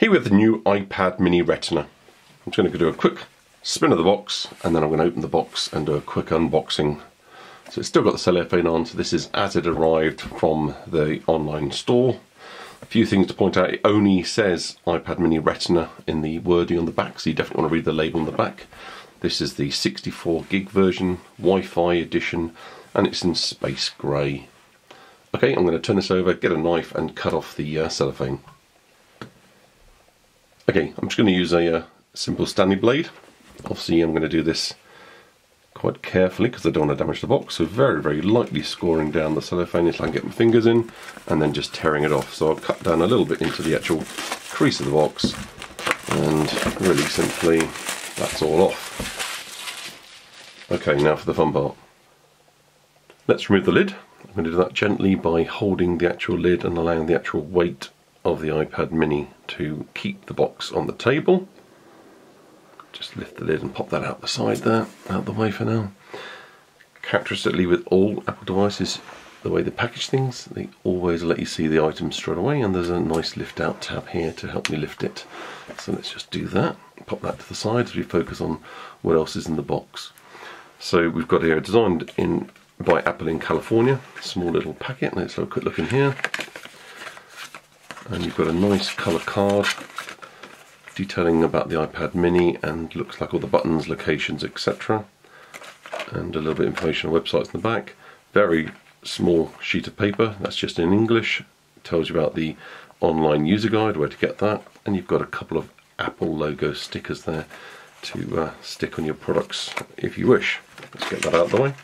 Here with the new iPad Mini Retina. I'm just going to do a quick spin of the box and then I'm going to open the box and do a quick unboxing. So it's still got the cellophane on, so this is as it arrived from the online store. A few things to point out: it only says iPad Mini Retina in the wording on the back, so you definitely want to read the label on the back. This is the 64 gig version, Wi-Fi edition, and it's in Space Grey. Okay, I'm going to turn this over, get a knife and cut off the cellophane. Okay, I'm just going to use a simple Stanley blade. Obviously I'm going to do this quite carefully because I don't want to damage the box, so very lightly scoring down the cellophane until I can get my fingers in and then just tearing it off. So I'll cut down a little bit into the actual crease of the box and really simply that's all off. Okay, now for the fun part. Let's remove the lid. I'm going to do that gently by holding the actual lid and allowing the actual weight of the iPad Mini to keep the box on the table. Just lift the lid and pop that out the side there, out the way for now. Characteristically with all Apple devices, the way they package things, they always let you see the item straight away, and there's a nice lift out tab here to help me lift it. So let's just do that, pop that to the side as we focus on what else is in the box. So we've got here designed by Apple in California, small little packet. Let's have a quick look in here. And you've got a nice colour card detailing about the iPad Mini and looks like all the buttons, locations, etc. And a little bit of information on websites in the back. Very small sheet of paper, that's just in English. It tells you about the online user guide, where to get that. And you've got a couple of Apple logo stickers there to stick on your products if you wish. Let's get that out of the way.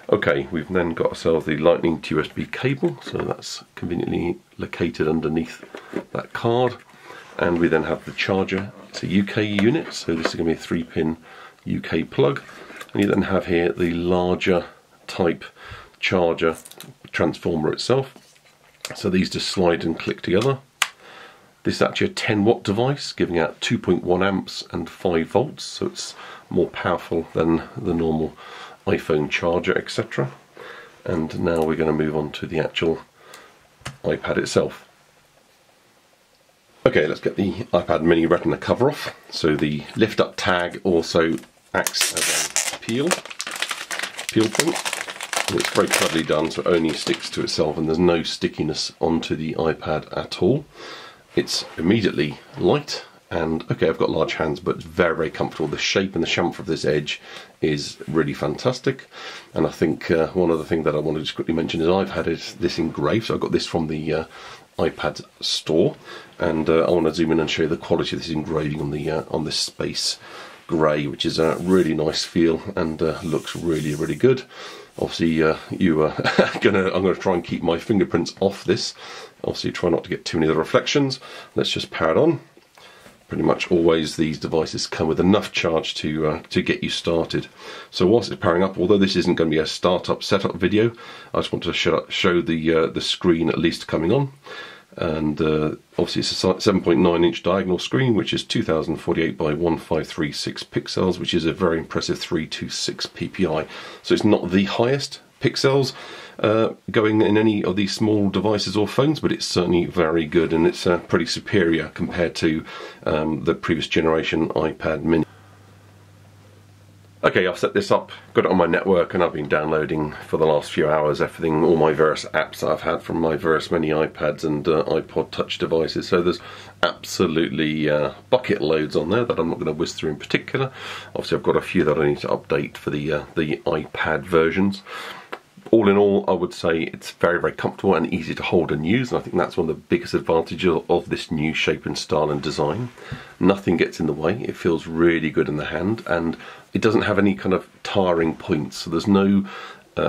Okay, we've then got ourselves the Lightning to USB cable, so that's conveniently located underneath that card. And we then have the charger. It's a UK unit, so this is going to be a 3-pin UK plug. And you then have here the larger type charger transformer itself. So these just slide and click together. This is actually a 10-watt device, giving out 2.1 amps and 5 volts, so it's more powerful than the normal iPhone charger, etc. And now we're going to move on to the actual iPad itself. Okay, let's get the iPad Mini Retina cover off. So the lift up tag also acts as a peel point. And it's very cleverly done, so it only sticks to itself and there's no stickiness onto the iPad at all. It's immediately light. And okay, I've got large hands, but it's very comfortable. The shape and the chamfer of this edge is really fantastic. And I think one other thing that I want to just quickly mention is I've had this engraved. So I got this from the iPad store, and I want to zoom in and show you the quality of this engraving on this Space Grey, which is a really nice feel and looks really good. Obviously, I'm going to try and keep my fingerprints off this. Obviously, try not to get too many of the reflections. Let's just power it on. Pretty much always these devices come with enough charge to get you started. So whilst it's powering up, although this isn't going to be a startup setup video, I just want to show the screen at least coming on. And obviously it's a 7.9-inch diagonal screen, which is 2048 by 1536 pixels, which is a very impressive 326 ppi. So it's not the highest pixels going in any of these small devices or phones, but it's certainly very good, and it's pretty superior compared to the previous generation iPad Mini. Okay, I've set this up, got it on my network, and I've been downloading for the last few hours everything, all my various apps that I've had from my various many iPads and iPod Touch devices. So there's absolutely bucket loads on there that I'm not going to whiz through in particular. Obviously I've got a few that I need to update for the iPad versions. All in all, I would say it's very comfortable and easy to hold and use, and I think that's one of the biggest advantages of this new shape and style and design. Nothing gets in the way, it feels really good in the hand, and it doesn't have any kind of tiring points, so there's no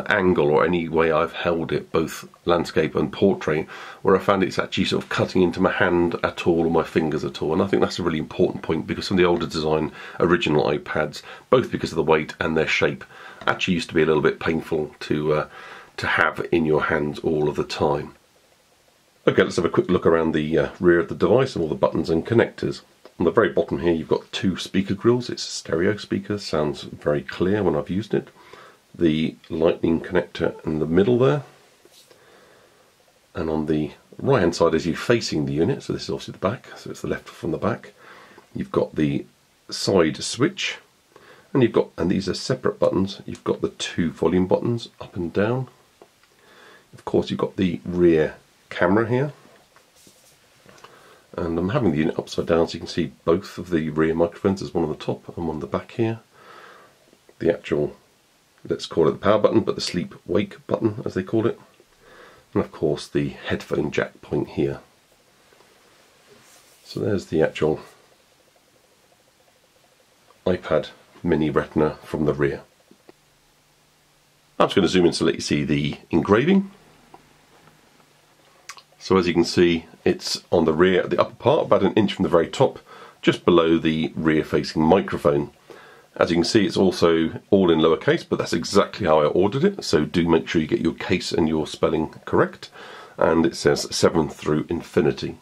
angle or any way I've held it, both landscape and portrait, where I found it's actually sort of cutting into my hand at all or my fingers at all. And I think that's a really important point, because some of the older design original iPads, both because of the weight and their shape, actually used to be a little bit painful to have in your hands all of the time. Okay, let's have a quick look around the rear of the device and all the buttons and connectors. On the very bottom here you've got two speaker grills. It's a stereo speaker, sounds very clear when I've used it. The lightning connector in the middle there, and on the Right hand side is you facing the unit, so this is obviously the back, so it's the left from the back. You've got the side switch, and these are separate buttons. You've got the 2 volume buttons up and down. Of course, you've got the rear camera here, and I'm having the unit upside down so you can see both of the rear microphones. There's one on the top and one on the back here. The actual, let's call it the power button, but the sleep wake button as they call it, and of course the headphone jack point here. So there's the actual iPad Mini Retina from the rear. I'm just going to zoom in to let you see the engraving. So as you can see, it's on the rear, the upper part, about 1 inch from the very top, just below the rear facing microphone. As you can see, it's also all in lowercase, but that's exactly how I ordered it, so do make sure you get your case and your spelling correct. And it says 7 through infinity.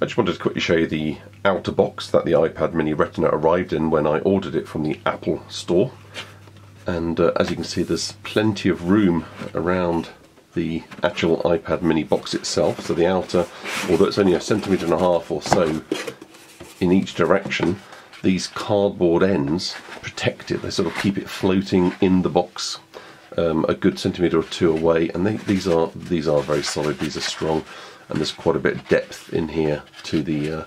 I just wanted to quickly show you the outer box that the iPad Mini Retina arrived in when I ordered it from the Apple store. And as you can see, there's plenty of room around the actual iPad Mini box itself. So the outer, although it's only 1.5 centimeters or so in each direction, these cardboard ends protect it. They sort of keep it floating in the box a good centimetre or 2 away. And these are very solid. These are strong, and there's quite a bit of depth in here to the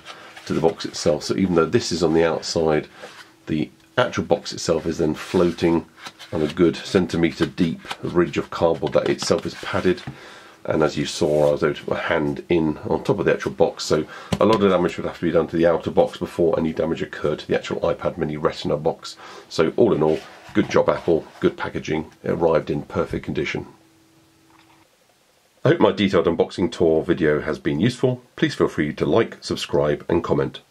box itself. So even though this is on the outside, the actual box itself is then floating on a good centimetre deep ridge of cardboard that itself is padded. And as you saw, I was able to put a hand in on top of the actual box, so a lot of damage would have to be done to the outer box before any damage occurred to the actual iPad Mini Retina box. So all in all, good job Apple, good packaging, it arrived in perfect condition. I hope my detailed unboxing tour video has been useful. Please feel free to like, subscribe and comment.